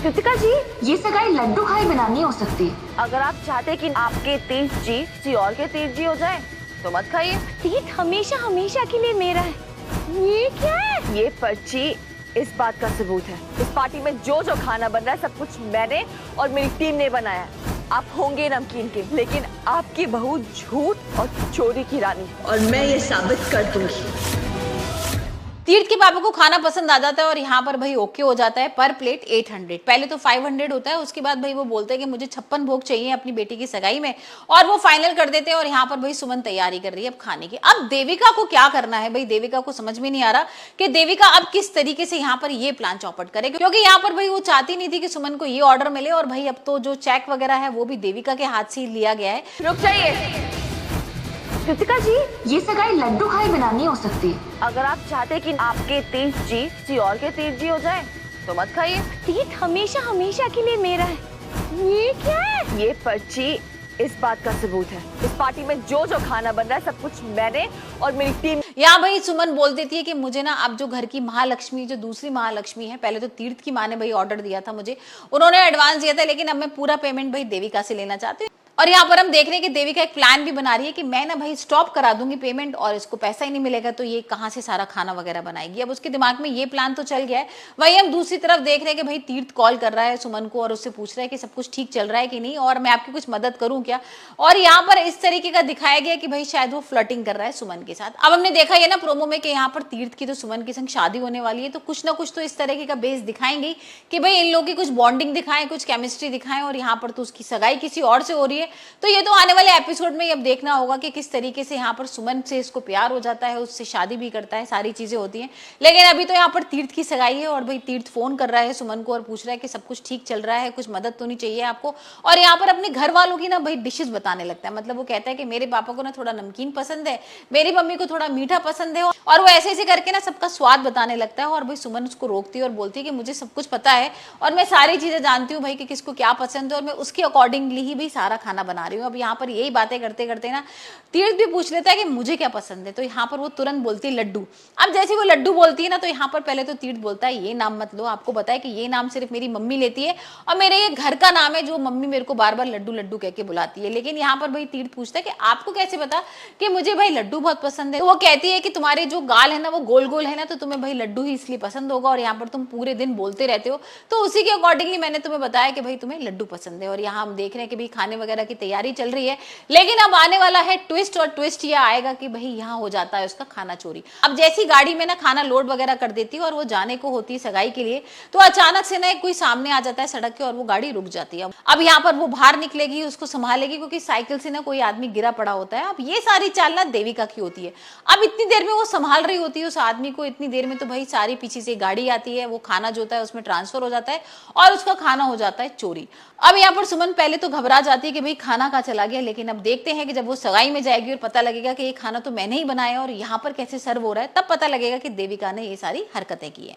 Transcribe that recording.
कृतिका जी, ये सगाई लड्डू खाए बिना नहीं हो सकती। अगर आप चाहते कि आपके तीर्थ जी किसी और के तीर्थ जी हो जाए तो मत खाइए। तीर्थ हमेशा हमेशा के लिए मेरा है। ये क्या है? ये पर्ची इस बात का सबूत है। इस पार्टी में जो जो खाना बन रहा है सब कुछ मैंने और मेरी टीम ने बनाया है। आप होंगे नमकीन के, लेकिन आपकी बहू झूठ और चोरी की रानी, और मैं ये साबित कर दूंगी। तीर्थ के पापा को खाना पसंद आ जाता है और यहाँ पर भाई ओके हो जाता है। पर प्लेट 800, पहले तो 500 होता है, उसके बाद भाई वो बोलते हैं कि मुझे 56 भोग चाहिए अपनी बेटी की सगाई में, और वो फाइनल कर देते हैं। और यहाँ पर भाई सुमन तैयारी कर रही है अब खाने की। अब देविका को क्या करना है भाई, देविका को समझ में नहीं आ रहा कि देविका अब किस तरीके से यहाँ पर ये प्लान चौपट करे, क्योंकि यहाँ पर भाई वो चाहती नहीं थी कि सुमन को ये ऑर्डर मिले, और भाई अब तो जो चेक वगैरह है वो भी देविका के हाथ से ही लिया गया है। रुक जाइए। कृतिका जी, ये सगाई लड्डू खाए बिना नहीं हो सकती। अगर आप चाहते कि आपके तीर्थ जी किसी और के तीर्थ जी हो जाए तो मत खाइए। तीर्थ हमेशा हमेशा के लिए मेरा है। ये क्या है? ये पर्ची इस बात का सबूत है। इस पार्टी में जो जो खाना बन रहा है सब कुछ मैंने और मेरी टीम। यहाँ भाई सुमन बोल देती है कि मुझे ना अब जो घर की महालक्ष्मी, जो दूसरी महालक्ष्मी है, पहले तो तीर्थ की माँ ने भाई ऑर्डर दिया था मुझे, उन्होंने एडवांस दिया था, लेकिन अब मैं पूरा पेमेंट भाई देविका से लेना चाहती हूँ। और यहाँ पर हम देख रहे हैं कि देविका एक प्लान भी बना रही है कि मैं ना भाई स्टॉप करा दूंगी पेमेंट, और इसको पैसा ही नहीं मिलेगा तो ये कहाँ से सारा खाना वगैरह बनाएगी। अब उसके दिमाग में ये प्लान तो चल गया है। वहीं हम दूसरी तरफ देख रहे हैं कि भाई तीर्थ कॉल कर रहा है सुमन को और उससे पूछ रहा है कि सब कुछ ठीक चल रहा है कि नहीं, और मैं आपकी कुछ मदद करूँ क्या। और यहाँ पर इस तरीके का दिखाया गया कि भाई शायद वो फ्लर्टिंग कर रहा है सुमन के साथ। अब हमने देखा ये ना प्रोमो में कि यहाँ पर तीर्थ की तो सुमन के संग शादी होने वाली है, तो कुछ ना कुछ तो इस तरीके का बेस दिखाएंगे कि भाई इन लोगों की कुछ बॉन्डिंग दिखाएं, कुछ केमिस्ट्री दिखाएं। और यहाँ पर तो उसकी सगाई किसी और से हो रही है, तो ये तो आने वाले एपिसोड में अब देखना होगा कि किस तरीके से यहाँ पर सुमन से इसको प्यार हो जाता है, उससे शादी भी करता है, सारी चीजें होती हैं। लेकिन अभी तो यहाँ पर तीर्थ की सगाई है, और भाई तीर्थ फोन कर रहा है सुमन को और पूछ रहा है कि सब कुछ ठीक चल रहा है, कुछ मदद तो नहीं चाहिए आपको। और यहाँ पर अपने घर वालों की ना भाई डिशेस बताने लगता है। मतलब वो कहता है कि मेरे पापा को ना थोड़ा नमकीन पसंद है, मेरी मम्मी को थोड़ा मीठा पसंद है, और वो ऐसे ऐसे करके ना सबका स्वाद बताने लगता है। और भाई सुमन उसको रोकती है और बोलती है कि मुझे सब कुछ पता है और मैं सारी चीजें जानती हूँ भाई कि किसको क्या पसंद है, और मैं उसके अकॉर्डिंगली ही भाई सारा खाना बना रही हूँ। अब यहाँ पर यही बातें करते करते ना तीर्थ भी पूछ लेता है कि मुझे क्या पसंद है, तो यहाँ पर वो तुरंत बोलती है लड्डू। अब जैसे वो लड्डू बोलती है ना, तो यहाँ पर पहले तो तीर्थ बोलता है ये नाम मत लो, आपको बताया कि ये नाम सिर्फ मेरी मम्मी लेती है, और मेरे ये घर का नाम है जो मम्मी मेरे को बार बार लड्डू लड्डू कह के बुलाती है। लेकिन यहाँ पर भाई तीर्थ पूछता है कि आपको कैसे पता कि मुझे भाई लड्डू बहुत पसंद है। तो वो कहती है कि तुम्हारे जो गाल है ना वो गोल गोल है ना, तो तुम्हें भाई लड्डू ही इसलिए पसंद होगा, और यहाँ पर तुम पूरे दिन बोलते रहते हो, तो उसी के अकॉर्डिंगली मैंने तुम्हें बताया कि भाई तुम्हें लड्डू पसंद है। और यहाँ हम देख रहे हैं कि भाई खाने वगैरह की तैयारी चल रही है, लेकिन अब आने वाला है ट्विस्ट, और ट्विस्ट ये आएगा कि भाई यहाँ हो जाता है उसका खाना चोरी। अब जैसी गाड़ी में ना खाना लोड वगैरह कर देती है और वो जाने को होती है सगाई के लिए, तो अचानक से ना कोई सामने आ जाता है सड़क के, और वो गाड़ी रुक जाती है। अब यहाँ पर वो बाहर निकलेगी, उसको संभालेगी, क्योंकि साइकिल से ना कोई आदमी गिरा पड़ा होता है। अब ये सारी चाल ना देविका की होती है। अब इतनी देर में वो संभाल रही होती है उस आदमी को, इतनी देर में तो भाई सारी पीछे से गाड़ी आती है, वो खाना जो होता है उसमें ट्रांसफर हो जाता है, और उसका खाना हो जाता है चोरी। अब यहाँ पर सुमन पहले तो घबरा जाती है कि भाई खाना कहाँ चला गया, लेकिन अब देखते हैं कि जब वो सगाई में जाएगी और पता लगेगा कि ये खाना तो मैंने ही बनाया और यहाँ पर कैसे सर्व हो रहा है, तब पता लगेगा कि देविका ने ये सारी हरकतें की है।